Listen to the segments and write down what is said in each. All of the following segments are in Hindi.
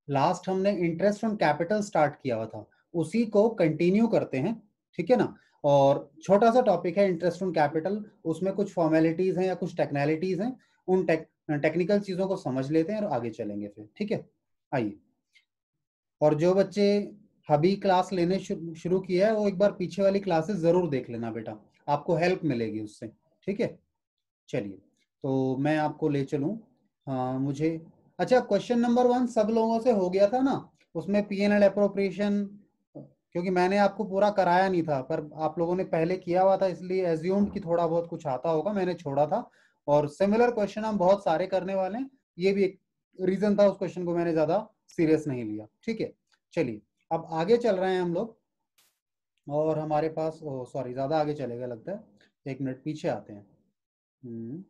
लास्ट हमने इंटरेस्ट ऑन कैपिटल स्टार्ट किया हुआ था, उसी को कंटिन्यू करते हैं, ठीक है ना। और छोटा सा टॉपिक है इंटरेस्ट ऑन कैपिटल, उसमें कुछ फॉर्मेलिटीज हैं या कुछ टेक्निकलिटीज हैं, उन टेक्निकल चीजों को समझ लेते हैं और आगे चलेंगे फिर, ठीक है। आइए, और जो बच्चे अभी क्लास लेने शुरू किया है वो एक बार पीछे वाली क्लासेस जरूर देख लेना बेटा, आपको हेल्प मिलेगी उससे, ठीक है। चलिए, तो मैं आपको ले चलूं। हाँ मुझे, अच्छा क्वेश्चन नंबर 1 सब लोगों से हो गया था ना, उसमें P&L अप्रोप्रिएशन, क्योंकि मैंने आपको पूरा कराया नहीं था पर आप लोगों ने पहले किया हुआ था, इसलिए एज्यूम्ड कि थोड़ा बहुत कुछ आता होगा, मैंने छोड़ा था। और सिमिलर क्वेश्चन हम बहुत सारे करने वाले हैं, ये भी एक रीजन था, उस क्वेश्चन को मैंने ज्यादा सीरियस नहीं लिया, ठीक है। चलिए, अब आगे चल रहे हैं हम लोग, और हमारे पास, ओ सॉरी ज्यादा आगे चलेगा लगता है, एक मिनट पीछे आते हैं। हम्म,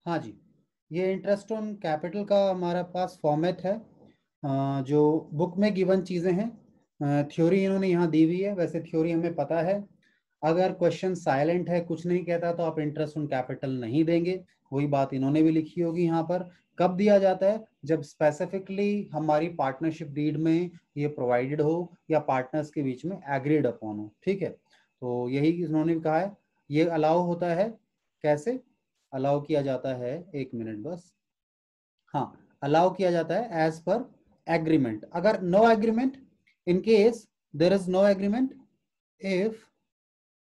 हाँ जी, ये इंटरेस्ट ऑन कैपिटल का हमारे पास फॉर्मेट है, जो बुक में गिवन चीज़ें हैं, थ्योरी इन्होंने यहाँ दी हुई है, वैसे थ्योरी हमें पता है। अगर क्वेश्चन साइलेंट है, कुछ नहीं कहता, तो आप इंटरेस्ट ऑन कैपिटल नहीं देंगे, वही बात इन्होंने भी लिखी होगी यहाँ पर। कब दिया जाता है, जब स्पेसिफिकली हमारी पार्टनरशिप डीड में ये प्रोवाइडेड हो या पार्टनर्स के बीच में एग्रीड अपॉन हो, ठीक है। तो यही इन्होंने भी कहा है, ये अलाउ होता है, कैसे अलाउ किया जाता है, एक मिनट बस, हाँ, अलाउ किया जाता है एज पर एग्रीमेंट। अगर no agreement, in case there is no agreement, if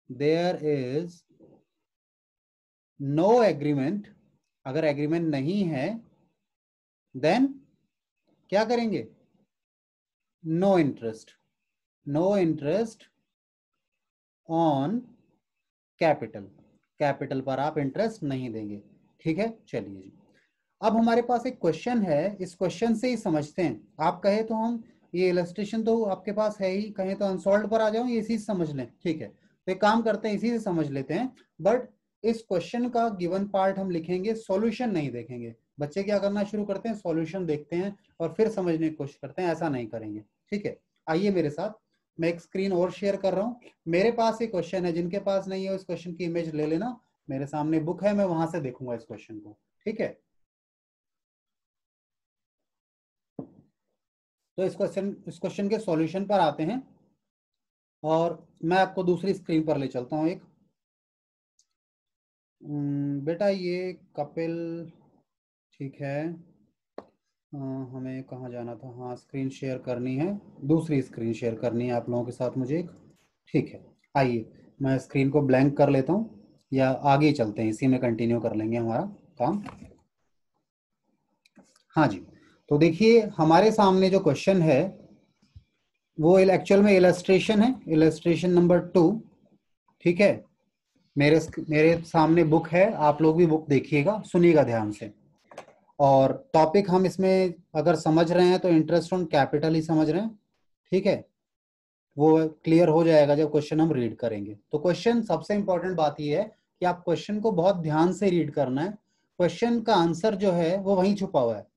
there is no agreement, अगर एग्रीमेंट नहीं है, देन क्या करेंगे, no interest, no interest on capital, capital पर आप इंटरेस्ट नहीं देंगे, ठीक है। चलिए जी, अब हमारे पास एक क्वेश्चन है, इस क्वेश्चन से ही समझते हैं। आप कहे तो हम, ये इलस्ट्रेशन तो आपके पास है ही, कहें तो अनसॉल्व पर आ जाओ, ये इसी से समझ लें, ठीक है। तो एक काम करते हैं, इसी से समझ लेते हैं, बट इस क्वेश्चन का गिवन पार्ट हम लिखेंगे, सॉल्यूशन नहीं देखेंगे। बच्चे क्या करना शुरू करते हैं, सॉल्यूशन देखते हैं और फिर समझने की कोशिश करते हैं, ऐसा नहीं करेंगे, ठीक है। आइए मेरे साथ, मैं एक स्क्रीन और शेयर कर रहा हूँ, मेरे पास एक क्वेश्चन है, जिनके पास नहीं है इस क्वेश्चन की इमेज ले लेना, मेरे सामने बुक है, मैं वहां से देखूंगा इस क्वेश्चन को, ठीक है। तो इस क्वेश्चन के सॉल्यूशन पर आते हैं, और मैं आपको दूसरी स्क्रीन पर ले चलता हूँ एक। बेटा ये कपिल, ठीक है, हमें कहाँ जाना था, हाँ स्क्रीन शेयर करनी है, दूसरी स्क्रीन शेयर करनी है आप लोगों के साथ मुझे एक, ठीक है। आइए, मैं स्क्रीन को ब्लैंक कर लेता हूँ, या आगे ही चलते हैं, इसी में कंटिन्यू कर लेंगे हमारा काम। हाँ जी, तो देखिए हमारे सामने जो क्वेश्चन है वो एक्चुअल में इलस्ट्रेशन है, इलस्ट्रेशन नंबर 2, ठीक है। मेरे मेरे सामने बुक है, आप लोग भी बुक देखिएगा, सुनिएगा ध्यान से। और टॉपिक हम इसमें अगर समझ रहे हैं तो इंटरेस्ट ऑन कैपिटल ही समझ रहे हैं, ठीक है। वो क्लियर हो जाएगा जब क्वेश्चन हम रीड करेंगे। तो क्वेश्चन, सबसे इंपॉर्टेंट बात यह है कि आप क्वेश्चन को बहुत ध्यान से रीड करना है, क्वेश्चन का आंसर जो है वो वहीं छुपा हुआ है।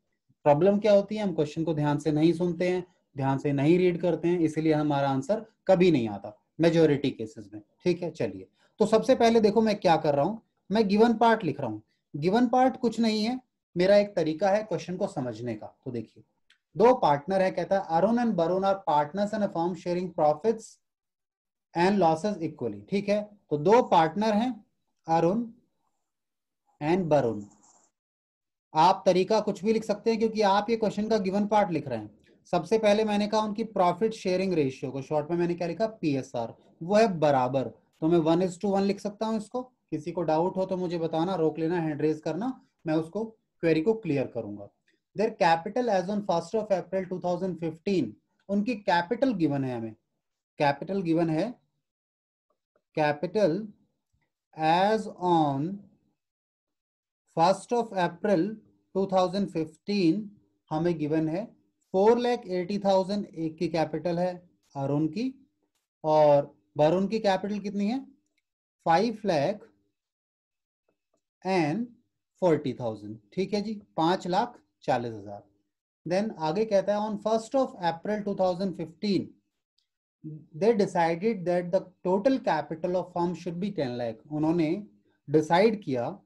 प्रॉब्लम क्या होती है, हम क्वेश्चन को ध्यान से नहीं सुनते हैं, ध्यान से नहीं रीड करते हैं, इसीलिए हमारा आंसर कभी नहीं आता मेजोरिटी केसेस में, ठीक है। चलिए, तो सबसे पहले देखो मैं क्या कर रहा हूं, मैं गिवन पार्ट लिख रहा हूं। गिवन पार्ट कुछ नहीं है, मेरा एक तरीका है क्वेश्चन को समझने का। तो देखिए, दो पार्टनर है, कहता है Arun and Varun are partners in a firm sharing profits and losses equally, ठीक है। तो दो पार्टनर हैं, अरुण एंड वरुण। आप तरीका कुछ भी लिख सकते हैं, क्योंकि आप ये क्वेश्चन का गिवन पार्ट लिख रहे हैं। सबसे पहले मैंने कहा उनकी प्रॉफिट शेयरिंग रेशियो को शॉर्ट में मैंने क्या लिखा, PSR, वो है बराबर। तो मैं 1:1 लिख सकता हूं इसको। किसी को डाउट हो तो मुझे बताना, रोक लेना, हैंड रेज करना, मैं उसको क्वेरी को क्लियर करूंगा। देयर कैपिटल एज ऑन 1 अप्रैल 2015, उनकी कैपिटल गिवन है हमें, कैपिटल गिवन है, कैपिटल एज ऑन 1 अप्रैल 2015 हमें गिवन है 4,80,000 एक की कैपिटल है अरुण की, और वरुण की कैपिटल कितनी है, 5,40,000, ठीक है जी, 5,40,000। देन आगे कहता है on 1st of April 2015 they decided that the total capital of firm should be 10 lakh। उन्होंने डिसाइड किया,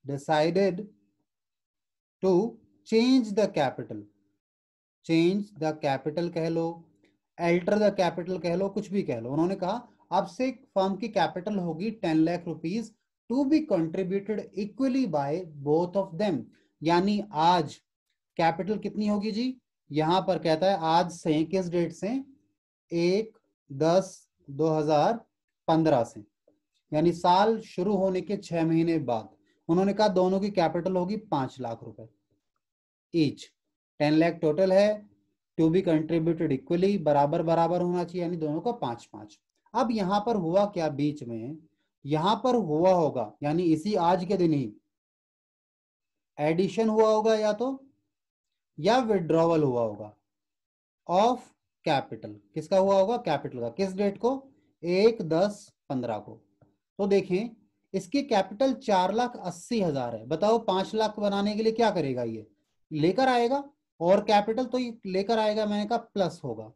decided to change the capital, change the capital कह लो, अल्टर द कैपिटल कह लो, कुछ भी कह लो। उन्होंने कहा अब से फर्म की कैपिटल होगी 10 lakh rupees to be contributed equally by both of them. यानी आज कैपिटल कितनी होगी जी, यहां पर कहता है आज से, किस डेट से, 1/10/2015 से, यानी साल शुरू होने के 6 महीने बाद। उन्होंने कहा दोनों की कैपिटल होगी 5 लाख रुपए ईच, 10 लाख टोटल है, टू बी कंट्रीब्यूटेड इक्वली, बराबर बराबर होना चाहिए, यानी दोनों का 5-5। अब यहां पर हुआ क्या बीच में, यहां पर हुआ होगा, यानी इसी आज के दिन ही एडिशन हुआ होगा या विड्रॉवल हुआ होगा ऑफ कैपिटल। किसका हुआ होगा, कैपिटल का। किस डेट को, 1/10/15 को। तो देखें इसकी कैपिटल 4,80,000 है। बताओ 5 लाख बनाने के लिए क्या करेगा, ये लेकर आएगा, और कैपिटल तो ये लेकर आएगा, मैंने कहा प्लस होगा,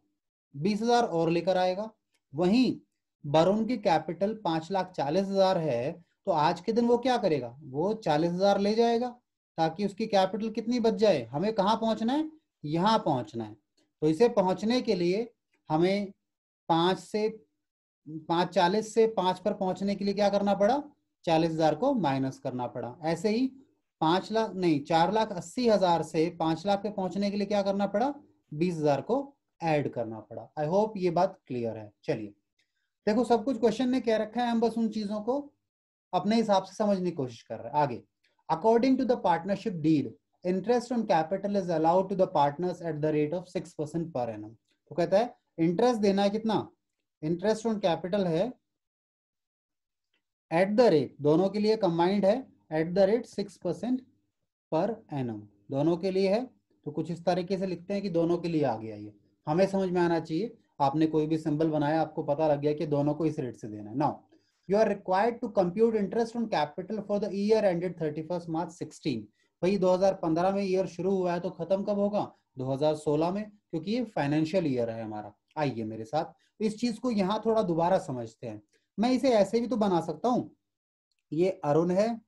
20,000 और लेकर आएगा। वहीं वरुण की कैपिटल 5,40,000 है, तो आज के दिन वो क्या करेगा, वो 40,000 ले जाएगा, ताकि उसकी कैपिटल कितनी बच जाए। हमें कहाँ पहुंचना है, यहां पहुंचना है। तो इसे पहुंचने के लिए हमें 540 से 5 पर पहुंचने के लिए क्या करना पड़ा, 40,000 को माइनस करना पड़ा। ऐसे ही 4,80,000 से 5 लाख पे पहुंचने के लिए क्या करना पड़ा, 20,000 को ऐड करना पड़ा। आई होप ये बात क्लियर है। चलिए देखो, सब कुछ क्वेश्चन ने क्या रखा है, हम बस उन चीजों को अपने हिसाब से समझने की कोशिश कर रहे हैं। आगे, according to the partnership deed interest on capital is allowed to the partners at the rate of 6% per annum. तो कहता है इंटरेस्ट देना है कितना, इंटरेस्ट ऑन कैपिटल है एट द रेट, दोनों के लिए कंबाइंड है, eight the rate 6% per annum, दोनों के लिए है। तो कुछ इस तरीके से लिखते हैं कि दोनों के लिए आ गया, ये हमें समझ में आना चाहिए। आपने कोई भी सिंबल बनाया, आपको पता लग गया कि दोनों को इस रेट से देना है। Now you are required to compute interest on capital for the year ended 31 March 16। भाई 2015 में ईयर शुरू हुआ है, तो खत्म कब होगा, 2016 में, क्योंकि ये फाइनेंशियल ईयर है हमारा। आइए मेरे साथ इस चीज को यहाँ थोड़ा दोबारा समझते हैं। मैं इसे ऐसे भी तो बना सकता हूं, ये अरुण है,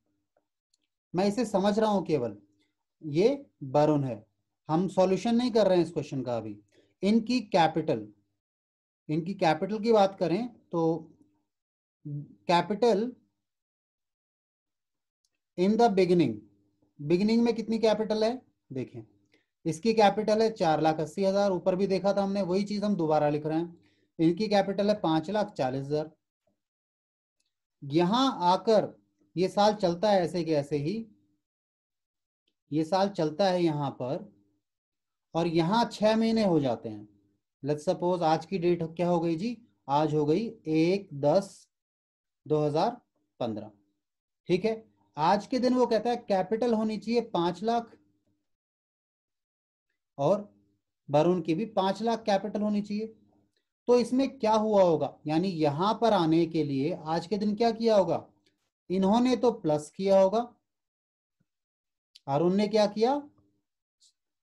मैं इसे समझ रहा हूं केवल, ये वरुण है, हम सॉल्यूशन नहीं कर रहे हैं इस क्वेश्चन का अभी। इनकी कैपिटल की बात करें तो कैपिटल इन द बिगिनिंग में कितनी कैपिटल है, देखें इसकी कैपिटल है 4,80,000, ऊपर भी देखा था हमने, वही चीज हम दोबारा लिख रहे हैं। इनकी कैपिटल है 5,40,000। यहां आकर ये साल चलता है ऐसे कि ऐसे ही, ये साल चलता है यहां पर, और यहां 6 महीने हो जाते हैं। लेट्स सपोज आज की डेट क्या हो गई जी, आज हो गई 1/10/2015, ठीक है। आज के दिन वो कहता है कैपिटल होनी चाहिए 5 लाख, और वरुण की भी 5 लाख कैपिटल होनी चाहिए। तो इसमें क्या हुआ होगा, यानी यहां पर आने के लिए आज के दिन क्या किया होगा, इन्होंने तो प्लस किया होगा, अरुण ने क्या किया,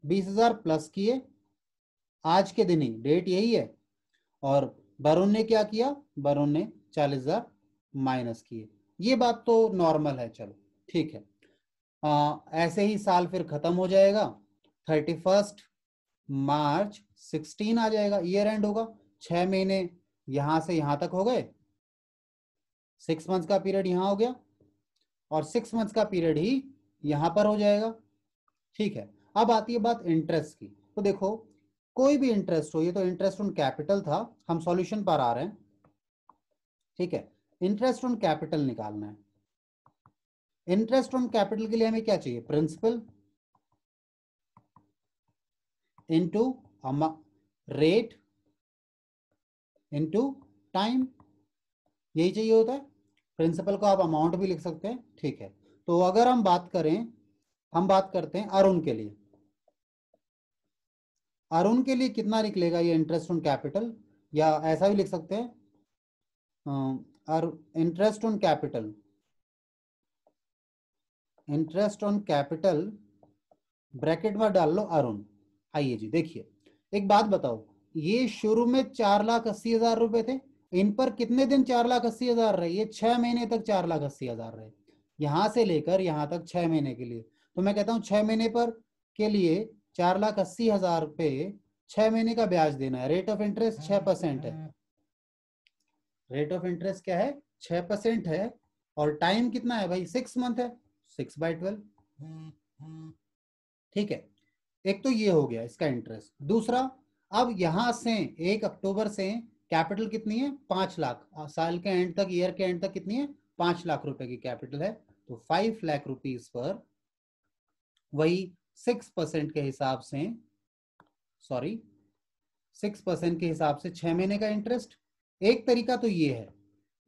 20,000 प्लस किए आज के दिन ही, डेट यही है। और वरुण ने क्या किया, वरुण ने 40,000 माइनस किए। ये बात तो नॉर्मल है, चलो ठीक है। ऐसे ही साल फिर खत्म हो जाएगा, 31 मार्च 16 आ जाएगा, ईयर एंड होगा। 6 महीने यहां से यहां तक हो गए, 6 मंथ्स का पीरियड यहां हो गया, और 6 मंथ्स का पीरियड ही यहां पर हो जाएगा, ठीक है। अब आती है बात इंटरेस्ट की। तो देखो कोई भी इंटरेस्ट हो, ये तो इंटरेस्ट ऑन कैपिटल था, हम सॉल्यूशन पर आ रहे हैं, ठीक है। इंटरेस्ट ऑन कैपिटल निकालना है। इंटरेस्ट ऑन कैपिटल के लिए हमें क्या चाहिए, principal into rate into time, यही चाहिए होता है। प्रिंसिपल को आप अमाउंट भी लिख सकते हैं, ठीक है। तो अगर हम बात करते हैं अरुण के लिए, अरुण के लिए कितना निकलेगा ये इंटरेस्ट ऑन कैपिटल, या ऐसा भी लिख सकते हैं और interest on capital, interest on capital bracket में डाल लो अरुण। आइए जी देखिए, एक बात बताओ, ये शुरू में 4,80,000 रुपए थे, इन पर कितने दिन 4,80,000 रहे? ये 6 महीने तक 4,80,000 रहे, यहां से लेकर यहां तक 6 महीने के लिए। तो मैं कहता हूं 6 महीने पर के लिए 4,80,000 पे 6 महीने का ब्याज देना है। रेट ऑफ इंटरेस्ट 6% है, रेट ऑफ इंटरेस्ट क्या है? 6% है। और टाइम कितना है भाई? 6 मंथ है, 6/12। ठीक है, एक तो ये हो गया इसका इंटरेस्ट। दूसरा, अब यहां से 1 अक्टूबर से कैपिटल कितनी है? 5 लाख। साल के एंड तक, ईयर के एंड तक कितनी है? 5 लाख रुपए की कैपिटल है। तो 5 लाख रुपीज पर वही 6% के हिसाब से, सॉरी 6% के हिसाब से 6 महीने का इंटरेस्ट। एक तरीका तो ये है,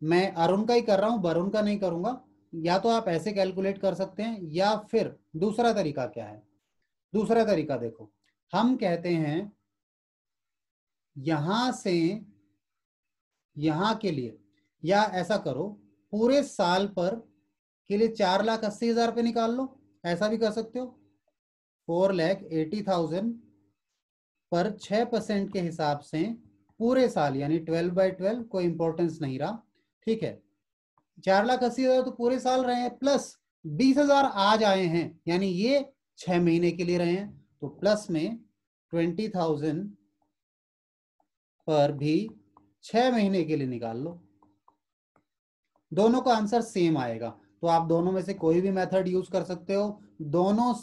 मैं अरुण का ही कर रहा हूं, वरुण का नहीं करूंगा। या तो आप ऐसे कैलकुलेट कर सकते हैं, या फिर दूसरा तरीका क्या है? दूसरा तरीका देखो, हम कहते हैं यहां से यहां के लिए, या ऐसा करो पूरे साल पर के लिए 4,80,000 रुपये निकाल लो, ऐसा भी कर सकते हो। 4,80,000 पर 6% के हिसाब से पूरे साल, यानी 12/12, कोई इंपॉर्टेंस नहीं रहा। ठीक है, 4,80,000 तो पूरे साल रहे हैं, प्लस 20,000 आज आए हैं, यानी ये 6 महीने के लिए रहे हैं। तो प्लस में 20,000 पर भी 6 महीने के लिए निकाल लो। दोनों का आंसर सेम आएगा, तो आप दोनों में से कोई भी मेथड यूज कर सकते हो। दोनों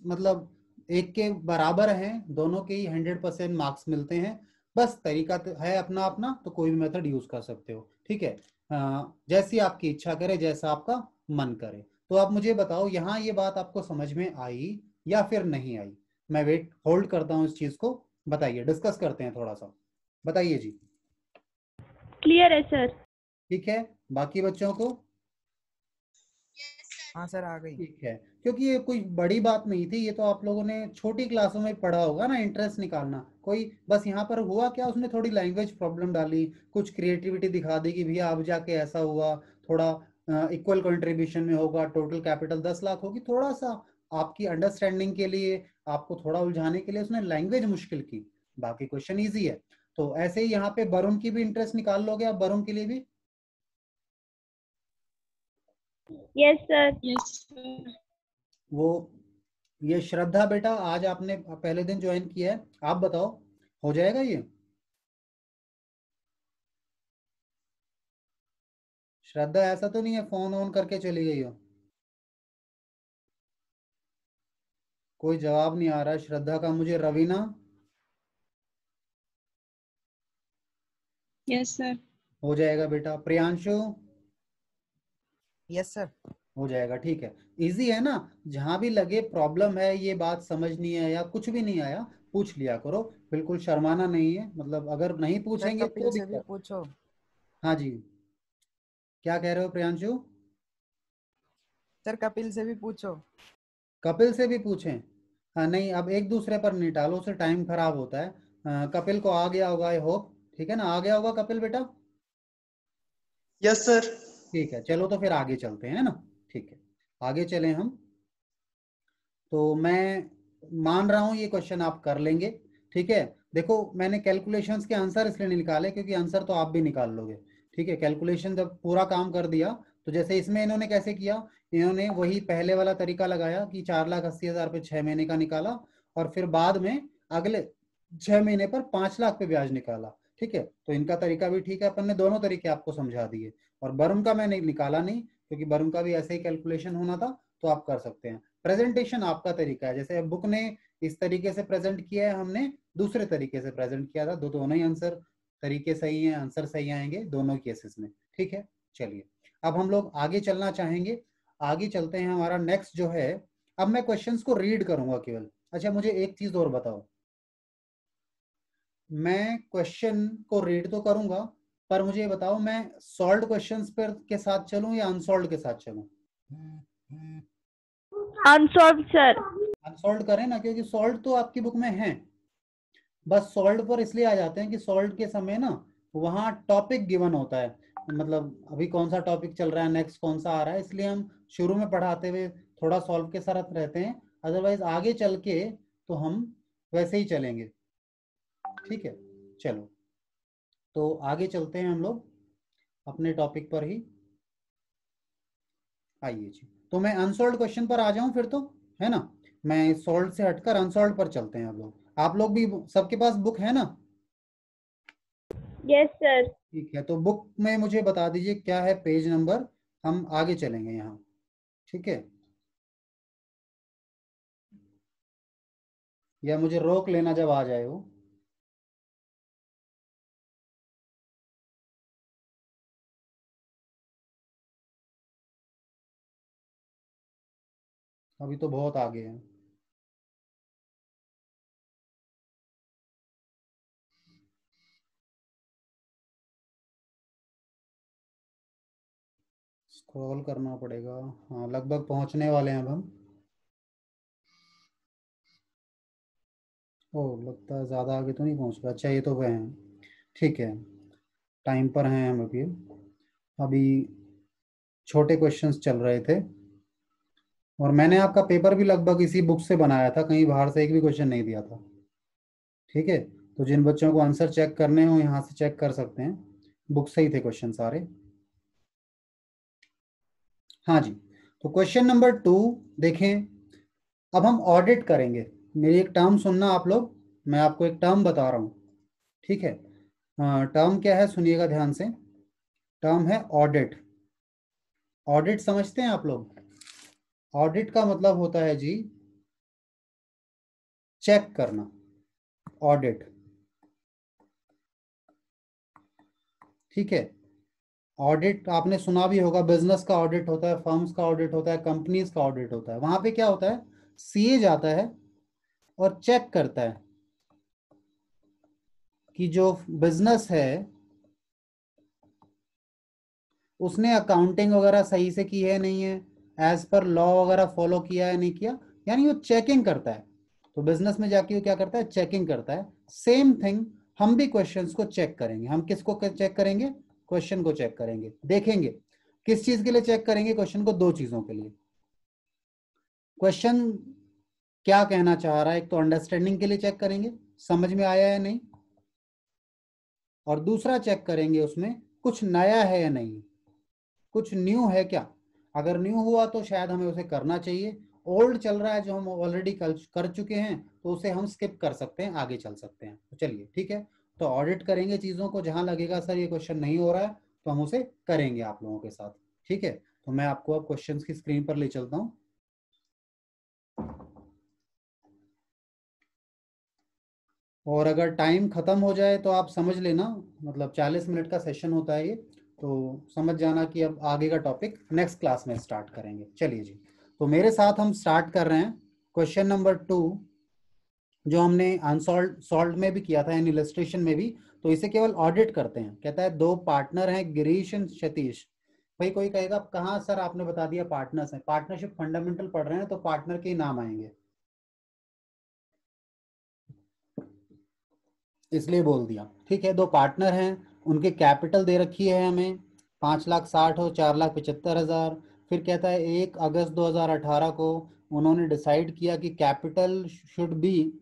मतलब एक के बराबर हैं, दोनों के ही 100% मार्क्स मिलते हैं। बस तरीका है अपना अपना, तो कोई भी मेथड यूज कर सकते हो। ठीक है, जैसी आपकी इच्छा करे, जैसा आपका मन करे। तो आप मुझे बताओ, यहाँ ये बात आपको समझ में आई या फिर नहीं आई? मैं वेट होल्ड करता हूँ इस चीज को, बताइए, डिस्कस करते हैं थोड़ा सा, बताइए जी। क्लियर है सर। ठीक है, बाकी बच्चों को? हाँ सर, आ गई। ठीक है, क्योंकि ये कोई बड़ी बात नहीं थी, ये तो आप लोगों ने छोटी क्लासों में पढ़ा होगा ना, इंटरेस्ट निकालना। कोई बस यहाँ पर हुआ क्या, उसने थोड़ी लैंग्वेज प्रॉब्लम डाली, कुछ क्रिएटिविटी दिखा दी कि भैया अब जाके ऐसा हुआ, थोड़ा इक्वल कंट्रीब्यूशन में होगा, टोटल कैपिटल 10 लाख होगी। थोड़ा सा आपकी अंडरस्टैंडिंग के लिए, आपको थोड़ा उलझाने के लिए उसने लैंग्वेज मुश्किल की, बाकी क्वेश्चन ईजी है। तो ऐसे ही यहाँ पे वरुण की भी इंटरेस्ट निकाल लोगे आप, वरुण के लिए भी? Yes sir. Yes sir. वो ये श्रद्धा बेटा, आज आपने पहले दिन ज्वाइन किया है, आप बताओ हो जाएगा ये? श्रद्धा ऐसा तो नहीं है फोन ऑन करके चली गई हो? कोई जवाब नहीं आ रहा है श्रद्धा का मुझे। रवीना? Yes sir. हो जाएगा बेटा। प्रियांशु? Yes sir. हो जाएगा, ठीक है। इजी है ना? जहां भी लगे प्रॉब्लम है, ये बात समझ नहीं है या कुछ भी नहीं आया, पूछ लिया करो, बिल्कुल शर्माना नहीं है। मतलब अगर नहीं सर पूछेंगे कपिल तो से भी दिक्कत। पूछो। हाँ जी, क्या कह रहे हो प्रियांशु? सर कपिल से भी पूछो। कपिल से भी पूछें? हाँ नहीं, अब एक दूसरे पर नहीं डालो, उससे टाइम खराब होता है। कपिल को आ गया होगा, आई होप। ठीक है ना, आ गया होगा कपिल बेटा? Yes sir. ठीक है, चलो तो फिर आगे चलते हैं ना। ठीक है, आगे चले हम। तो मैं मान रहा हूं ये क्वेश्चन आप कर लेंगे। ठीक है, देखो मैंने कैलकुलेशंस के आंसर इसलिए नहीं निकाले क्योंकि आंसर तो आप भी निकाल लोगे। ठीक है, कैलकुलेशन जब पूरा काम कर दिया, तो जैसे इसमें इन्होंने कैसे किया, इन्होंने वही पहले वाला तरीका लगाया कि 4,80,000 पे 6 महीने का निकाला, और फिर बाद में अगले 6 महीने पर 5 लाख पे ब्याज निकाला। ठीक है, तो इनका तरीका भी ठीक है, अपन ने दोनों तरीके आपको समझा दिए। और वरुण का मैंने निकाला नहीं, क्योंकि वरुण का भी ऐसे ही कैलकुलेशन होना था, तो आप कर सकते हैं। प्रेजेंटेशन आपका तरीका है, जैसे बुक ने इस तरीके से प्रेजेंट किया है, हमने दूसरे तरीके से प्रेजेंट किया था। दोनों ही आंसर तरीके सही हैं, आंसर सही आएंगे दोनों केसेस में। ठीक है, चलिए अब हम लोग आगे चलना चाहेंगे। आगे चलते हैं, हमारा नेक्स्ट जो है, अब मैं क्वेश्चंस को रीड करूंगा केवल। अच्छा मुझे एक चीज और बताओ, मैं क्वेश्चन को रीड तो करूंगा, पर मुझे बताओ मैं सॉल्व क्वेश्चंस पर के साथ चलूं या अनसॉल्व के साथ चलूं? Unsolved sir. अनसॉल्व करें ना, क्योंकि सॉल्व तो आपकी बुक में है। बस सॉल्व पर इसलिए आ जाते हैं कि सॉल्व के समय ना वहाँ टॉपिक गिवन होता है, मतलब अभी कौन सा टॉपिक चल रहा है, नेक्स्ट कौन सा आ रहा है, इसलिए हम शुरू में पढ़ाते हुए थोड़ा सॉल्व के साथ रहते हैं, अदरवाइज आगे चल के तो हम वैसे ही चलेंगे। ठीक है, चलो तो आगे चलते हैं हम लोग अपने टॉपिक पर ही। आइए जी, तो मैं अनसॉल्व क्वेश्चन पर आ जाऊं फिर तो, है ना। मैं सॉल्व से हटकर अनसॉल्व पर चलते हैं। आप लोग भी, सबके पास बुक है ना? Yes sir. ठीक है, तो बुक में मुझे बता दीजिए क्या है पेज नंबर, हम आगे चलेंगे यहाँ। ठीक है, या मुझे रोक लेना जब आ जाए वो। अभी तो बहुत आगे है। स्क्रॉल करना पड़ेगा। हाँ, लगभग पहुंचने वाले हैं अब हम। ओ, लगता है ज़्यादा आगे तो नहीं पहुंच रहा। अच्छा, ये तो वह हैं। ठीक है, टाइम पर हैं हम अभी। अभी छोटे क्वेश्चंस चल रहे थे, और मैंने आपका पेपर भी लगभग इसी बुक से बनाया था, कहीं बाहर से एक भी क्वेश्चन नहीं दिया था। ठीक है, तो जिन बच्चों को आंसर चेक करने हो यहाँ से चेक कर सकते हैं, बुक से ही थे क्वेश्चन सारे। हाँ जी, तो क्वेश्चन नंबर 2 देखें। अब हम ऑडिट करेंगे। मेरी एक टर्म सुनना आप लोग, मैं आपको एक टर्म बता रहा हूँ। ठीक है, टर्म क्या है सुनिएगा ध्यान से। टर्म है ऑडिट। ऑडिट समझते हैं आप लोग? ऑडिट का मतलब होता है जी चेक करना। ऑडिट, ठीक है। ऑडिट आपने सुना भी होगा, बिजनेस का ऑडिट होता है, फर्म्स का ऑडिट होता है, कंपनीज का ऑडिट होता है। वहां पे क्या होता है, सीए जाता है और चेक करता है कि जो बिजनेस है उसने अकाउंटिंग वगैरह सही से की है नहीं है, एज पर लॉ वगैरह फॉलो किया है नहीं किया, यानी वो चेकिंग करता है। तो बिजनेस में जाके वो क्या करता है, चेकिंग करता है। सेम थिंग हम भी क्वेश्चंस को चेक करेंगे। हम किसको चेक करेंगे? क्वेश्चन को चेक करेंगे। देखेंगे किस चीज के लिए चेक करेंगे क्वेश्चन को, दो चीजों के लिए। क्वेश्चन क्या कहना चाह रहा है, एक तो अंडरस्टैंडिंग के लिए चेक करेंगे, समझ में आया है नहीं, और दूसरा चेक करेंगे उसमें कुछ नया है या नहीं, कुछ न्यू है क्या। अगर न्यू हुआ तो शायद हमें उसे करना चाहिए, ओल्ड चल रहा है जो हम ऑलरेडी कर चुके हैं तो उसे हम स्किप कर सकते हैं, आगे चल सकते हैं। तो चलिए ठीक है, तो ऑडिट करेंगे चीजों को, जहां लगेगा सर ये क्वेश्चन नहीं हो रहा है तो हम उसे करेंगे आप लोगों के साथ। ठीक है, तो मैं आपको अब क्वेश्चन की स्क्रीन पर ले चलता हूं। और अगर टाइम खत्म हो जाए तो आप समझ लेना, मतलब 40 मिनट का सेशन होता है ये, तो समझ जाना कि अब आगे का टॉपिक नेक्स्ट क्लास में स्टार्ट करेंगे। चलिए जी, तो मेरे साथ हम स्टार्ट कर रहे हैं क्वेश्चन नंबर 2, जो हमने अनसॉल्व सॉल्व में भी किया था, इन इलस्ट्रेशन में भी। तो इसे केवल ऑडिट करते हैं। कहता है दो पार्टनर हैं, गिरीश एंड सतीश। भाई कोई कहेगा कहाँ सर आपने बता दिया पार्टनर्स हैं, पार्टनरशिप फंडामेंटल पढ़ रहे हैं तो पार्टनर के ही नाम आएंगे, इसलिए बोल दिया। ठीक है, दो पार्टनर हैं, उनके कैपिटल दे रखी है हमें 5,60,000 और 4,75,000। फिर कहता है 1 अगस्त 2018 को उन्होंने डिसाइड किया कि capital should be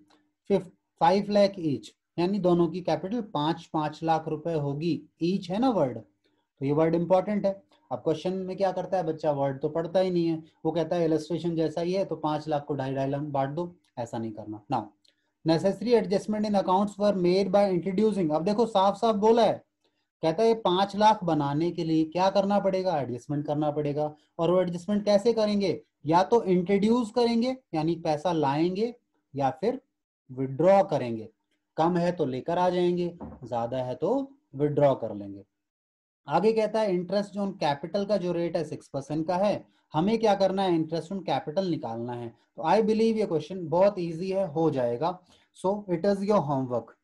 5 lakh each, यानी दोनों की कैपिटल 5-5 लाख रुपए होगी। ईच है ना वर्ड, तो ये वर्ड इंपॉर्टेंट है। अब क्वेश्चन में क्या करता है बच्चा, वर्ड तो पढ़ता ही नहीं है, वो कहता है इलस्ट्रेशन जैसा ही है तो 5 लाख को 2.5 लाख बांट दो। ऐसा नहीं करना ना। Necessary adjustment in accounts were made by introducing. अब देखो साफ साफ बोला है, कहता है 5 लाख बनाने के लिए क्या करना पड़ेगा, एडजस्टमेंट करना पड़ेगा। और वो एडजस्टमेंट कैसे करेंगे, या तो इंट्रोड्यूस करेंगे यानी पैसा लाएंगे, या फिर विड्रॉ करेंगे। कम है तो लेकर आ जाएंगे, ज्यादा है तो विड्रॉ कर लेंगे। आगे कहता है इंटरेस्ट ऑन कैपिटल का जो रेट है 6% का है, हमें क्या करना है, इंटरेस्ट ऑन कैपिटल निकालना है। तो आई बिलीव ये क्वेश्चन बहुत इजी है, हो जाएगा। So it is your homework.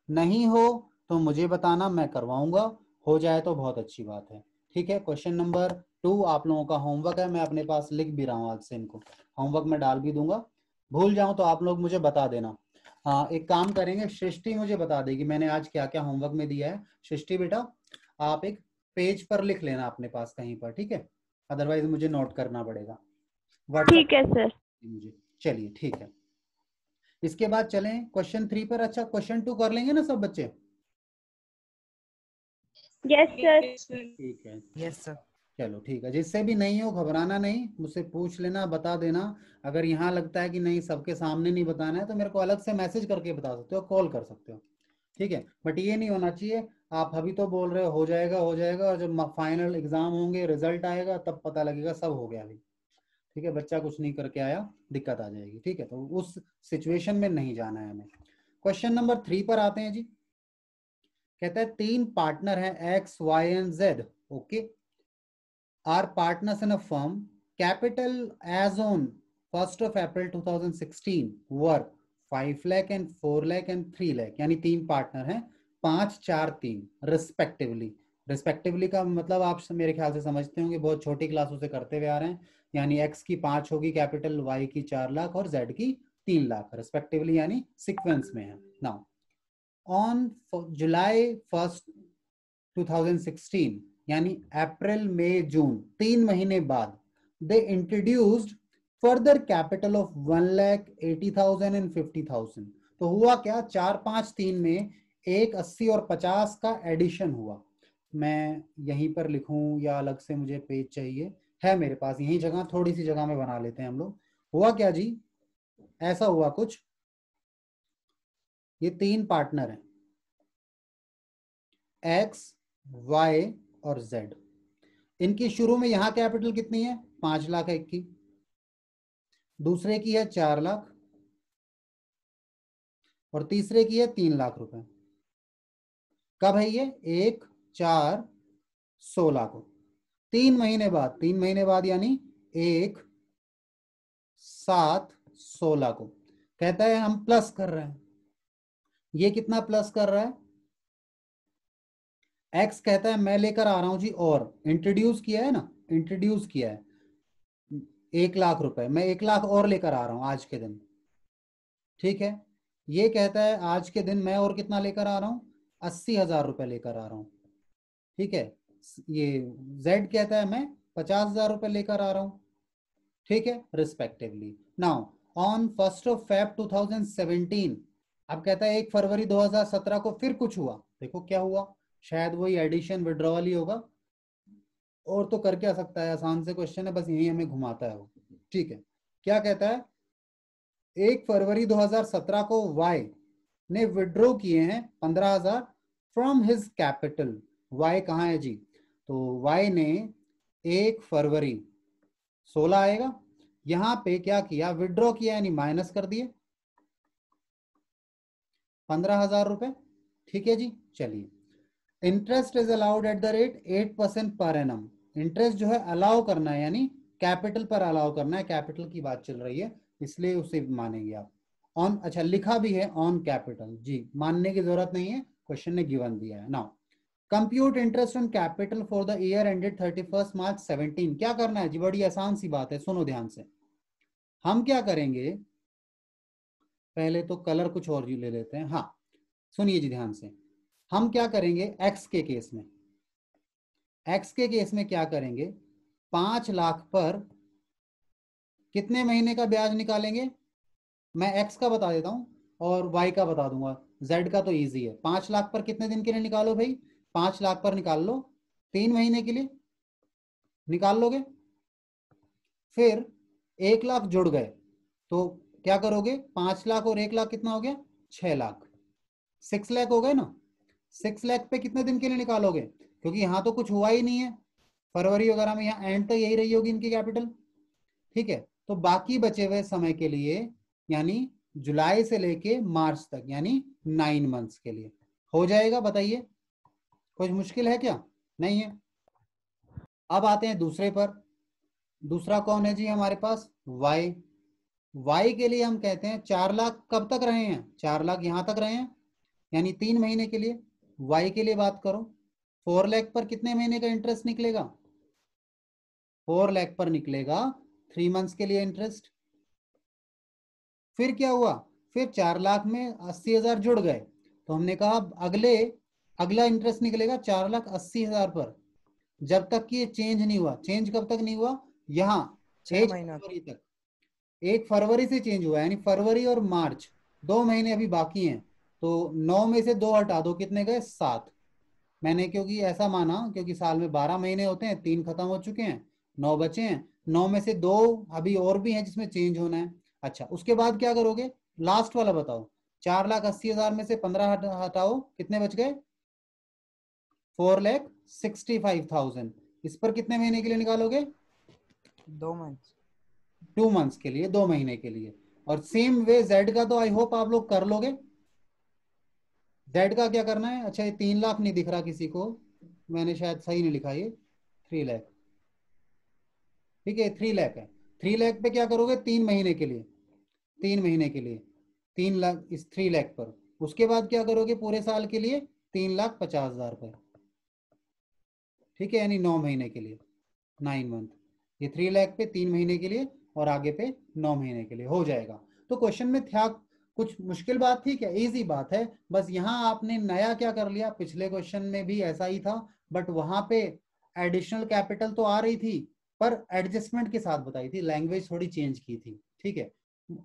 नहीं हो तो मुझे बताना, मैं करवाऊंगा, हो जाए तो बहुत अच्छी बात है। ठीक है, क्वेश्चन नंबर 2 आप लोगों का होमवर्क है, मैं अपने पास लिख भी रहा हूँ, आज से इनको होमवर्क में डाल भी दूंगा। भूल जाऊं तो आप लोग मुझे बता देना। हाँ, एक काम करेंगे, सृष्टि मुझे बता देगी मैंने आज क्या क्या होमवर्क में दिया है। सृष्टि बेटा, आप एक पेज पर लिख लेना अपने पास कहीं पर, ठीक है, अदरवाइज मुझे नोट करना पड़ेगा व्हाट्सएप ठीक है सर। मुझे। चलिए ठीक है, इसके बाद चलें क्वेश्चन 3 पर। अच्छा, क्वेश्चन 2 कर लेंगे ना सब बच्चे? Yes sir. ठीक है, यस सर। चलो ठीक है, जिससे भी नहीं हो घबराना नहीं, मुझसे पूछ लेना, बता देना। अगर यहाँ लगता है कि नहीं सबके सामने नहीं बताना है तो मेरे को अलग से मैसेज करके बता सकते हो, कॉल कर सकते हो, ठीक है। बट ये नहीं होना चाहिए आप अभी तो बोल रहे हो जाएगा हो जाएगा, और जब फाइनल एग्जाम होंगे रिजल्ट आएगा तब पता लगेगा सब हो गया अभी, ठीक है, बच्चा कुछ नहीं करके आया, दिक्कत आ जाएगी, ठीक है। तो उस सिचुएशन में नहीं जाना है हमें। क्वेश्चन नंबर 3 पर आते हैं जी। कहता है 3 पार्टनर हैं X Y and Z, okay, are partners in a firm, capital as on 1st of April 2016 were 5 lakh and 4 lakh and 3 lakh, यानी 3 पार्टनर हैं, 5 4 3 रिस्पेक्टिवली। रिस्पेक्टिवली का मतलब आप मेरे ख्याल से समझते होंगे, बहुत छोटी क्लासों से करते हुए आ रहे हैं, यानी एक्स की 5 होगी कैपिटल, वाई की 4 लाख और जेड की 3 लाख रिस्पेक्टिवली, यानी सीक्वेंस में है। नाउ ऑन जुलाई 1st 2016, यानी अप्रैल मई जून 3 महीने बाद, they introduced further capital of 1,80,000 and 50,000। तो हुआ क्या, 4 5 3 में एक 80 और 50 का एडिशन हुआ। मैं यहीं पर लिखूं या अलग से मुझे पेज चाहिए? है मेरे पास यही जगह, थोड़ी सी जगह में बना लेते हैं हम लोग। हुआ क्या जी, ऐसा हुआ कुछ, ये 3 पार्टनर हैं एक्स वाई और जेड, इनकी शुरू में यहां कैपिटल कितनी है, 5 लाख एक की, दूसरे की है 4 लाख और तीसरे की है 3 लाख रुपए। कब है ये, 1/4/16 को, 3 महीने बाद, 3 महीने बाद यानी 1/7/16 को। कहता है हम प्लस कर रहे हैं, ये कितना प्लस कर रहा है, एक्स कहता है मैं लेकर आ रहा हूं जी, और इंट्रोड्यूस किया है ना, इंट्रोड्यूस किया है 1 लाख रुपए, मैं 1 लाख और लेकर आ रहा हूं आज के दिन, ठीक है। ये कहता है आज के दिन मैं और कितना लेकर आ रहा हूं, 80,000 रुपए लेकर आ रहा हूं, ठीक है। ये जेड कहता है मैं 50,000 रुपए लेकर आ रहा हूं, ठीक है, respectively. Now on 1st of Feb 2017, अब कहता है 1 फरवरी 2017 को फिर कुछ हुआ, देखो क्या हुआ, शायद वही एडिशन विड्रॉवल ही होगा, और तो कर क्या सकता है, आसान से क्वेश्चन है, बस यही हमें घुमाता है वो, ठीक है। क्या कहता है, 1 फरवरी 2017 को वाई ने विड्रॉ किए हैं 15,000 फ्रॉम हिज कैपिटल। वाई कहाँ है जी, तो वाई ने 1 फरवरी 16 आएगा, यहां पे क्या किया, विड्रॉ किया यानी माइनस कर दिए 15,000 रुपए, ठीक है जी। चलिए, interest is allowed at the rate 8% per annum, interest जो है अलाउ करना है, यानी कैपिटल पर अलाउ करना है, कैपिटल की बात चल रही है इसलिए उसे मानेंगे आप। ऑन, अच्छा लिखा भी है ऑन कैपिटल जी, मानने की जरूरत नहीं है, क्वेश्चन ने गिवन दिया है। Now compute interest on capital for the year ended 31 मार्च 17। क्या करना है जी, बड़ी आसान सी बात है, सुनो ध्यान से। हम क्या करेंगे, पहले तो कलर कुछ और ले लेते हैं, हाँ सुनिए जी ध्यान से। हम क्या करेंगे एक्स के केस में, एक्स के केस में क्या करेंगे, 5 लाख पर कितने महीने का ब्याज निकालेंगे, मैं एक्स का बता देता हूं और वाई का बता दूंगा, जेड का तो इजी है। 5 लाख पर कितने दिन के लिए निकालो भाई, 5 लाख पर निकाल लो 3 महीने के लिए निकाल लोगे, फिर 1 लाख जुड़ गए तो क्या करोगे, 5 लाख और 1 लाख कितना हो गया, 6 लाख, 6 लाख हो गए ना। 6 लाख पे कितने दिन के लिए निकालोगे, क्योंकि यहां तो कुछ हुआ ही नहीं है, फरवरी वगैरह में, यहाँ एंड तक यही रही होगी इनकी कैपिटल, ठीक है। तो बाकी बचे हुए समय के लिए, यानी जुलाई से लेके मार्च तक, यानी 9 मंथ्स के लिए हो जाएगा। बताइए कुछ मुश्किल है क्या, नहीं है। अब आते हैं दूसरे पर, दूसरा कौन है जी हमारे पास, वाई। वाई के लिए हम कहते हैं 4 लाख कब तक रहे हैं, 4 लाख यहां तक रहे हैं, यानी 3 महीने के लिए। वाई के लिए बात करो, 4 लाख पर कितने महीने का इंटरेस्ट निकलेगा, 4 लाख पर निकलेगा 3 मंथ्स के लिए इंटरेस्ट। फिर क्या हुआ, फिर 4 लाख में 80,000 जुड़ गए, तो हमने कहा अगला इंटरेस्ट निकलेगा 4,80,000 पर, जब तक कि ये चेंज नहीं हुआ। चेंज कब तक नहीं हुआ? यहाँ 6 1 महीना फरवरी तक। 1 फरवरी से चेंज हुआ, यानी फरवरी और मार्च 2 महीने अभी बाकी हैं। तो 9 में से 2 हटा दो, कितने गए? 7। मैंने क्योंकि ऐसा माना, क्योंकि साल में 12 महीने होते हैं, 3 खत्म हो चुके हैं, 9 बचे हैं। 9 में से 2 अभी और भी हैं जिसमें चेंज होना है। अच्छा, उसके बाद क्या करोगे? लास्ट वाला बताओ। 4,80,000 में से 15 हटाओ, कितने बच गए? 4,65,000। इस पर कितने महीने के लिए निकालोगे? 2 मंथ। 2 मंथ्स के लिए, 2 महीने के लिए। और सेम वे जेड का तो आई होप आप लोग कर लोगे। जेड का क्या करना है? अच्छा, ये 3 लाख नहीं दिख रहा किसी को, मैंने शायद सही नहीं लिखा, ये 3 लाख। ठीक है, 3 लाख है। 3 लाख पे क्या करोगे? 3 महीने के लिए, 3 महीने के लिए 3 लाख इस 3 लाख पर। उसके बाद क्या करोगे? पूरे साल के लिए 3,50,000 पर। ठीक है, यानी 9 महीने के लिए, 9 मंथ। ये 3 लाख पे 3 महीने के लिए, और आगे पे 9 महीने के लिए हो जाएगा। तो क्वेश्चन में था कुछ मुश्किल बात थी क्या? इजी बात है। बस यहाँ आपने नया क्या कर लिया, पिछले क्वेश्चन में भी ऐसा ही था, बट वहां पे एडिशनल कैपिटल तो आ रही थी, पर एडजस्टमेंट के साथ बताई थी, लैंग्वेज थोड़ी चेंज की थी। ठीक है,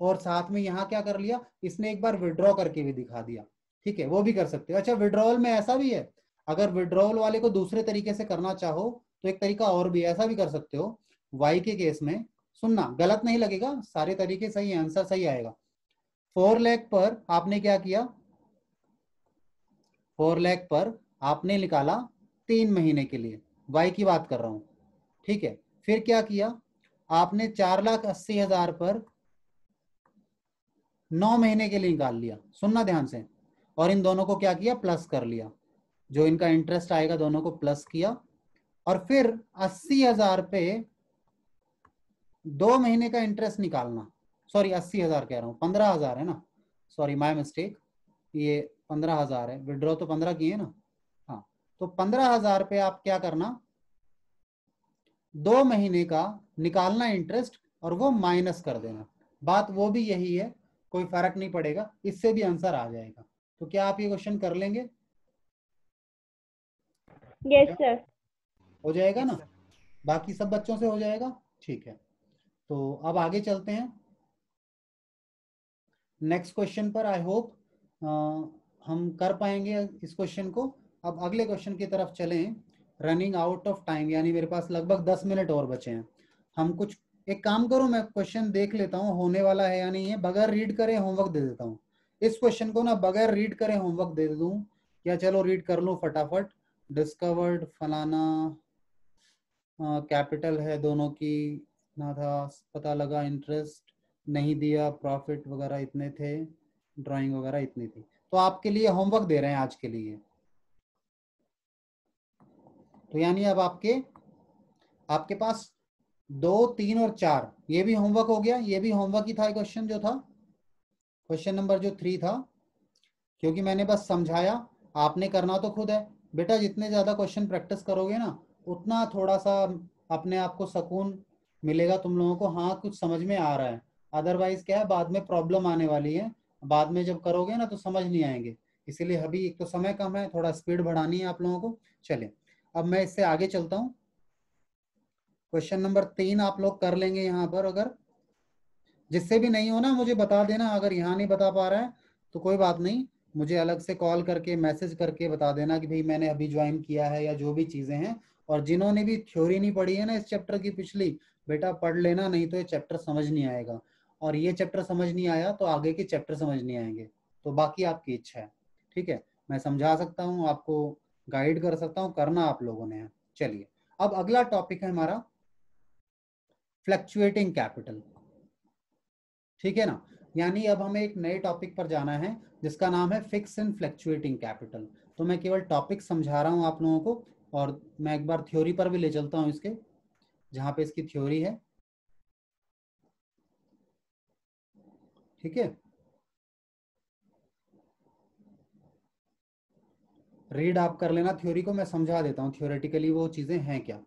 और साथ में यहाँ क्या कर लिया, इसने एक बार विड्रॉ करके भी दिखा दिया। ठीक है, वो भी कर सकते हो। अच्छा, विड्रॉल में ऐसा भी है, अगर विड्रॉल वाले को दूसरे तरीके से करना चाहो तो एक तरीका और भी, ऐसा भी कर सकते हो। वाई के केस में सुनना, गलत नहीं लगेगा, सारे तरीके सही है, आंसर सही आएगा। 4 लाख पर आपने क्या किया? 4 लाख पर आपने निकाला 3 महीने के लिए, वाई की बात कर रहा हूं। ठीक है, फिर क्या किया? आपने 4,80,000 पर 9 महीने के लिए निकाल लिया। सुनना ध्यान से, और इन दोनों को क्या किया? प्लस कर लिया। जो इनका इंटरेस्ट आएगा दोनों को प्लस किया, और फिर 80,000 पे 2 महीने का इंटरेस्ट निकालना। सॉरी, 80,000 कह रहा हूं, 15,000 है ना, सॉरी माय मिस्टेक। ये 15,000 है, विड्रॉ तो 15 की है ना। हाँ, तो 15,000 पे आप क्या करना? 2 महीने का निकालना इंटरेस्ट, और वो माइनस कर देना। बात वो भी यही है, कोई फर्क नहीं पड़ेगा, इससे भी आंसर आ जाएगा। तो क्या आप ये क्वेश्चन कर लेंगे? Yes, sir. हो जाएगा Yes, ना? sir. बाकी सब बच्चों से हो जाएगा? ठीक है, तो अब आगे चलते हैं नेक्स्ट क्वेश्चन पर। आई होप हम कर पाएंगे इस क्वेश्चन को। अब अगले क्वेश्चन की तरफ चलें। रनिंग आउट ऑफ टाइम, यानी मेरे पास लगभग 10 मिनट और बचे हैं। हम कुछ एक काम करूं, मैं क्वेश्चन देख लेता हूं होने वाला है या नहीं है, बगैर रीड करे होमवर्क दे देता हूं। इस क्वेश्चन को ना बगैर रीड करे होमवर्क दे दूं, या चलो रीड कर लूं फटाफट। डिस्कवर्ड फलाना, कैपिटल है दोनों की ना था, पता लगा इंटरेस्ट नहीं दिया, प्रॉफिट वगैरह इतने थे, ड्राइंग वगैरह इतनी थी। तो आपके लिए होमवर्क दे रहे हैं आज के लिए। तो यानी अब आपके पास 2, 3 और 4, ये भी होमवर्क हो गया। ये भी होमवर्क ही था क्वेश्चन जो था, क्वेश्चन नंबर जो 3 था, क्योंकि मैंने बस समझाया, आपने करना तो खुद है। बेटा जितने ज़्यादा क्वेश्चन प्रैक्टिस करोगे ना, उतना थोड़ा सा अपने आप को सुकून मिलेगा तुम लोगों को, हाँ कुछ समझ में आ रहा है। अदरवाइज क्या है, बाद में प्रॉब्लम आने वाली है, बाद में जब करोगे ना तो समझ नहीं आएंगे। इसीलिए अभी एक तो समय कम है, थोड़ा स्पीड बढ़ानी है आप लोगों को। चले, अब मैं इससे आगे चलता हूँ। क्वेश्चन नंबर 3 आप लोग कर लेंगे यहाँ पर। अगर जिससे भी नहीं हो ना मुझे बता देना, अगर यहाँ नहीं बता पा रहा है तो कोई बात नहीं, मुझे अलग से कॉल करके मैसेज करके बता देना कि भाई मैंने अभी ज्वाइन किया है, या जो भी चीज़ें हैं। और जिन्होंने भी थ्योरी नहीं पढ़ी है ना इस चैप्टर की पिछली, बेटा पढ़ लेना, नहीं तो ये चैप्टर समझ नहीं आएगा। और ये चैप्टर समझ नहीं आया तो आगे के चैप्टर समझ नहीं आएंगे। तो बाकी आपकी इच्छा है, ठीक है, मैं समझा सकता हूँ आपको, गाइड कर सकता हूँ, करना आप लोगों ने है। चलिए, अब अगला टॉपिक है हमारा फ्लक्चुएटिंग कैपिटल। ठीक है ना, यानी अब हमें एक नए टॉपिक पर जाना है जिसका नाम है फिक्स एंड फ्लक्चुएटिंग कैपिटल। तो मैं केवल टॉपिक समझा रहा हूं आप लोगों को, और मैं एक बार थ्योरी पर भी ले चलता हूं इसके, जहां पे इसकी थ्योरी है। ठीक है, रीड आप कर लेना थ्योरी को, मैं समझा देता हूं थ्योरेटिकली वो चीजें हैं क्या।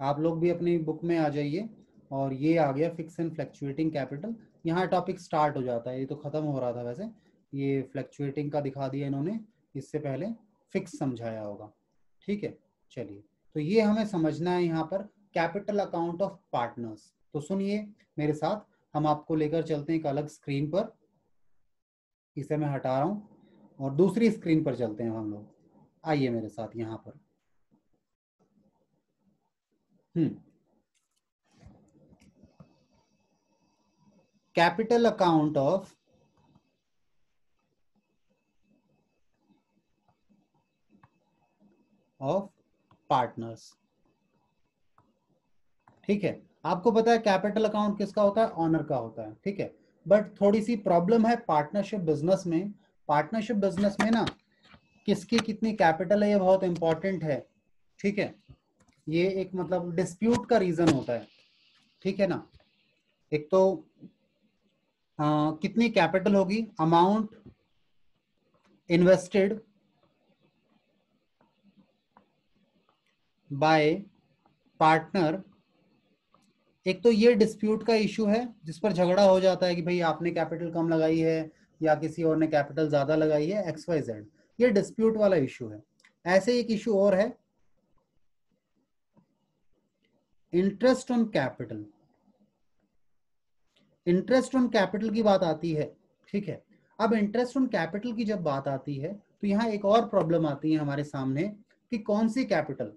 आप लोग भी अपनी बुक में आ जाइए। और ये आ गया फिक्स एंड फ्लक्चुएटिंग कैपिटल। यहाँ टॉपिक स्टार्ट हो जाता है, ये तो खत्म हो रहा था वैसे। ये फ्लक्चुएटिंग का दिखा दिया इन्होंने, इससे पहले फिक्स समझाया होगा। ठीक है, चलिए, तो ये हमें समझना है यहाँ पर कैपिटल अकाउंट ऑफ पार्टनर्स। तो सुनिए मेरे साथ, हम आपको लेकर चलते हैं एक अलग स्क्रीन पर। इसे मैं हटा रहा हूँ और दूसरी स्क्रीन पर चलते हैं हम लोग। आइए मेरे साथ यहाँ पर। Capital account of partners. ठीक है, आपको पता है कैपिटल अकाउंट किसका होता है? ऑनर का होता है। ठीक है, बट थोड़ी सी प्रॉब्लम है पार्टनरशिप बिजनेस में। पार्टनरशिप बिजनेस में ना किसकी कितनी कैपिटल है ये बहुत इंपॉर्टेंट है। ठीक है, ये एक मतलब डिस्प्यूट का रीजन होता है। ठीक है ना, एक तो कितनी कैपिटल होगी, अमाउंट इन्वेस्टेड बाय पार्टनर। एक तो ये डिस्प्यूट का इशू है जिस पर झगड़ा हो जाता है कि भाई आपने कैपिटल कम लगाई है या किसी और ने कैपिटल ज्यादा लगाई है, XYZ। ये डिस्प्यूट वाला इशू है। ऐसे एक इशू और है, interest on capital. Interest on capital की बात आती है। ठीक है, अब इंटरेस्ट ऑन कैपिटल की जब बात आती है तो यहां एक और प्रॉब्लम आती है हमारे सामने कि कौन सी कैपिटल।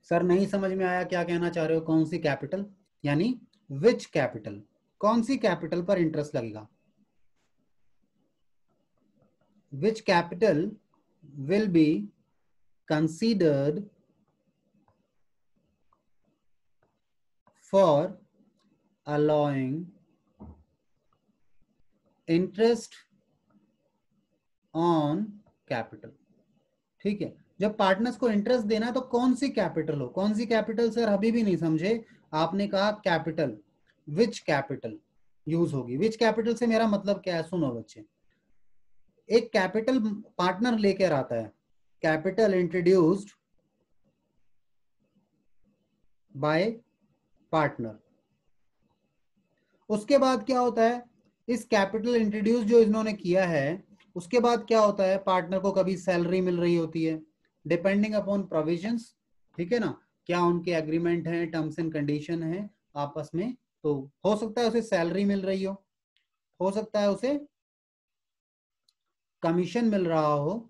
सर नहीं समझ में आया, क्या कहना चाह रहे हो? कौन सी कैपिटल, यानी विच कैपिटल, कौन सी कैपिटल पर इंटरेस्ट लगेगा? Which capital will be considered for allowing interest on capital. ठीक है, जब पार्टनर्स को इंटरेस्ट देना है तो कौन सी कैपिटल हो? कौन सी कैपिटल सर अभी भी नहीं समझे? आपने कहा कैपिटल, विच कैपिटल यूज होगी। विच कैपिटल से मेरा मतलब क्या है? सुनो बच्चे, एक कैपिटल पार्टनर लेकर आता है, कैपिटल इंट्रोड्यूस्ड बाय पार्टनर। उसके बाद क्या होता है, इस कैपिटल इंट्रोड्यूस जो इन्होंने किया है उसके बाद क्या होता है, पार्टनर को कभी सैलरी मिल रही होती है डिपेंडिंग अपॉन प्रोविजंस। ठीक है ना, क्या उनके एग्रीमेंट हैं, टर्म्स एंड कंडीशन है आपस में, तो हो सकता है उसे सैलरी मिल रही हो सकता है उसे कमीशन मिल रहा हो।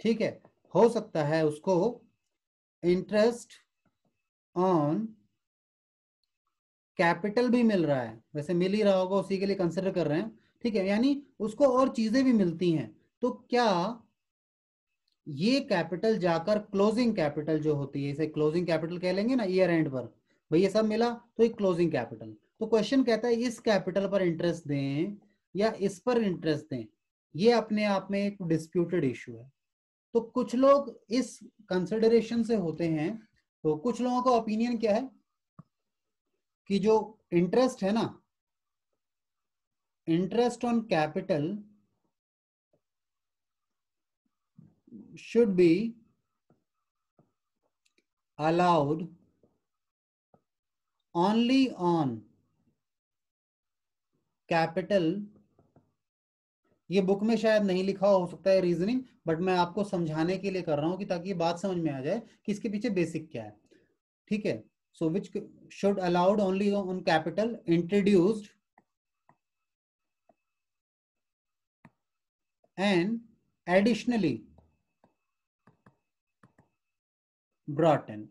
ठीक है, हो सकता है उसको इंटरेस्ट ऑन कैपिटल भी मिल रहा है, वैसे मिल ही रहा होगा, उसी के लिए कंसिडर कर रहे हैं। ठीक है, यानी उसको और चीजें भी मिलती हैं। तो क्या ये कैपिटल जाकर क्लोजिंग कैपिटल जो होती है, इसे क्लोजिंग कैपिटल कह लेंगे ना, ईयर एंड पर भाई ये सब मिला तो एक क्लोजिंग कैपिटल। तो क्वेश्चन कहता है इस कैपिटल पर इंटरेस्ट दें या इस पर इंटरेस्ट दें, ये अपने आप में एक डिस्प्यूटेड इशू है। तो कुछ लोग इस कंसिडरेशन से होते हैं, तो कुछ लोगों का ओपिनियन क्या है कि जो इंटरेस्ट है ना, interest on capital should be allowed only on capital। ये बुक में शायद नहीं लिखा हो सकता है रीजनिंग, बट मैं आपको समझाने के लिए कर रहा हूं कि ताकि ये बात समझ में आ जाए कि इसके पीछे बेसिक क्या है। ठीक है, so which should allowed only on capital introduced and additionally brought in.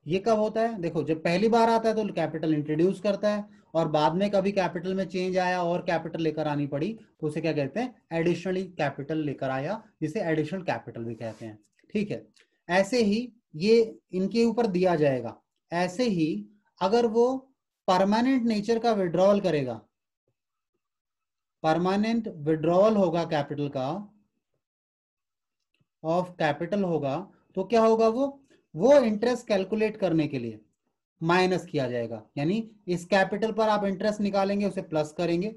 ये कब होता है? देखो, जब पहली बार आता है तो कैपिटल इंट्रोड्यूस करता है, और बाद में कभी कैपिटल में चेंज आया और कैपिटल लेकर आनी पड़ी तो उसे क्या कहते हैं? एडिशनली कैपिटल लेकर आया, जिसे एडिशनल कैपिटल भी कहते हैं। ठीक है, ऐसे ही ये इनके ऊपर दिया जाएगा। ऐसे ही अगर वो परमानेंट नेचर का विड्रॉवल करेगा, परमानेंट विड्रॉवल होगा कैपिटल का, ऑफ कैपिटल होगा, तो क्या होगा, वो इंटरेस्ट कैलकुलेट करने के लिए माइनस किया जाएगा। यानी इस कैपिटल पर आप इंटरेस्ट निकालेंगे उसे प्लस करेंगे,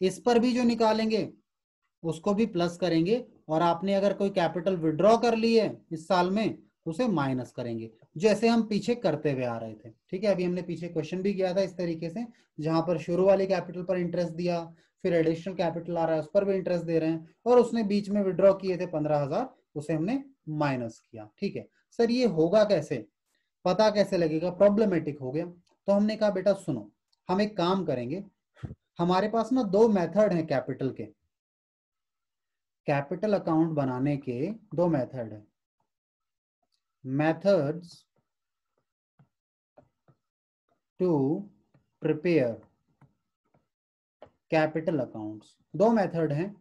इस पर भी जो निकालेंगे उसको भी प्लस करेंगे, और आपने अगर कोई कैपिटल विड्रॉ कर ली है इस साल में उसे माइनस करेंगे, जैसे हम पीछे करते हुए आ रहे थे। ठीक है, अभी हमने पीछे क्वेश्चन भी किया था इस तरीके से, जहां पर शुरू वाले कैपिटल पर इंटरेस्ट दिया, फिर एडिशनल कैपिटल आ रहा है उस पर भी इंटरेस्ट दे रहे हैं, और उसने बीच में विड्रॉ किए थे 15,000, उसे हमने माइनस किया। ठीक है सर, ये होगा कैसे, पता कैसे लगेगा, प्रॉब्लमेटिक हो गया। तो हमने कहा बेटा सुनो, हम एक काम करेंगे, हमारे पास ना दो मेथड हैं कैपिटल के, कैपिटल अकाउंट बनाने के दो मेथड है, methods to prepare capital accounts. दो मेथड हैं,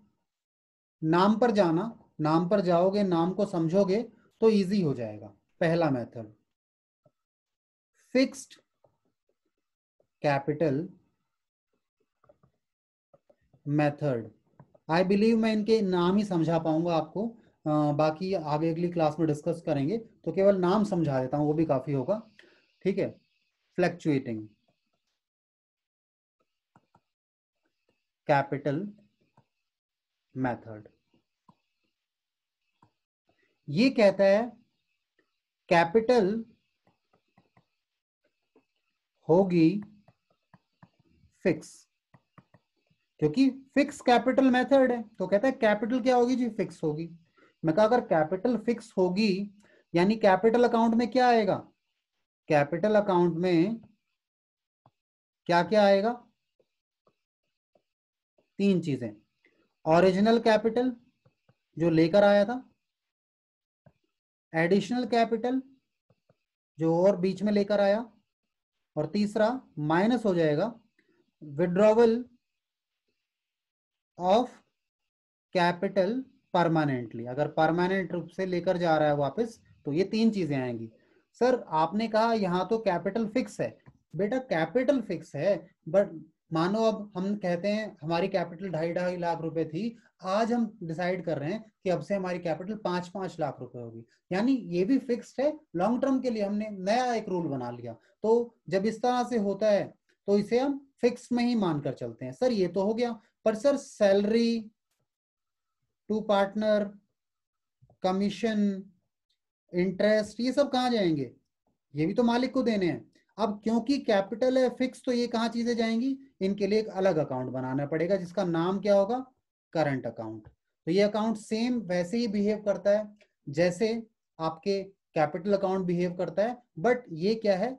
नाम पर जाना, नाम पर जाओगे, नाम को समझोगे तो इजी हो जाएगा। पहला method fixed capital method. I believe मैं इनके नाम ही समझा पाऊंगा आपको, बाकी आगे अगली क्लास में डिस्कस करेंगे, तो केवल नाम समझा देता हूं, वो भी काफी होगा। ठीक है, फ्लैक्चुएटिंग कैपिटल मेथड, ये कहता है कैपिटल होगी फिक्स, क्योंकि फिक्स कैपिटल मेथड है, तो कहता है कैपिटल क्या होगी जी, फिक्स होगी। मैं कहा अगर कैपिटल फिक्स होगी यानी कैपिटल अकाउंट में क्या आएगा, कैपिटल अकाउंट में क्या क्या आएगा, तीन चीजें, ओरिजिनल कैपिटल जो लेकर आया था, एडिशनल कैपिटल जो और बीच में लेकर आया, और तीसरा माइनस हो जाएगा विड्रॉवल ऑफ कैपिटल परमानेंटली, अगर परमानेंट रूप से लेकर जा रहा है वापस, तो ये तीन चीजें आएंगी। सर आपने कहा यहां तो कैपिटल फिक्स है, बेटा कैपिटल फिक्स है, बट मानो अब हम कहते हैं हमारी कैपिटल 2.5 लाख रुपए थी, आज हम डिसाइड कर रहे हैं कि अब से हमारी कैपिटल 5-5 लाख रुपए होगी, यानी ये भी फिक्स्ड है, लॉन्ग टर्म के लिए हमने नया एक रूल बना लिया। तो जब इस तरह से होता है तो इसे हम फिक्स में ही मानकर चलते हैं। सर ये तो हो गया, पर sir salary to partner, commission, interest, ये सब कहाँ जाएंगे, ये भी तो मालिक को देने हैं। अब क्योंकि कैपिटल है फिक्स, तो ये कहाँ चीजें जाएंगी, इनके लिए एक अलग अकाउंट बनाना पड़ेगा जिसका नाम क्या होगा, करंट अकाउंट। तो ये अकाउंट सेम वैसे ही बिहेव करता है जैसे आपके कैपिटल अकाउंट बिहेव करता है, बट ये क्या है,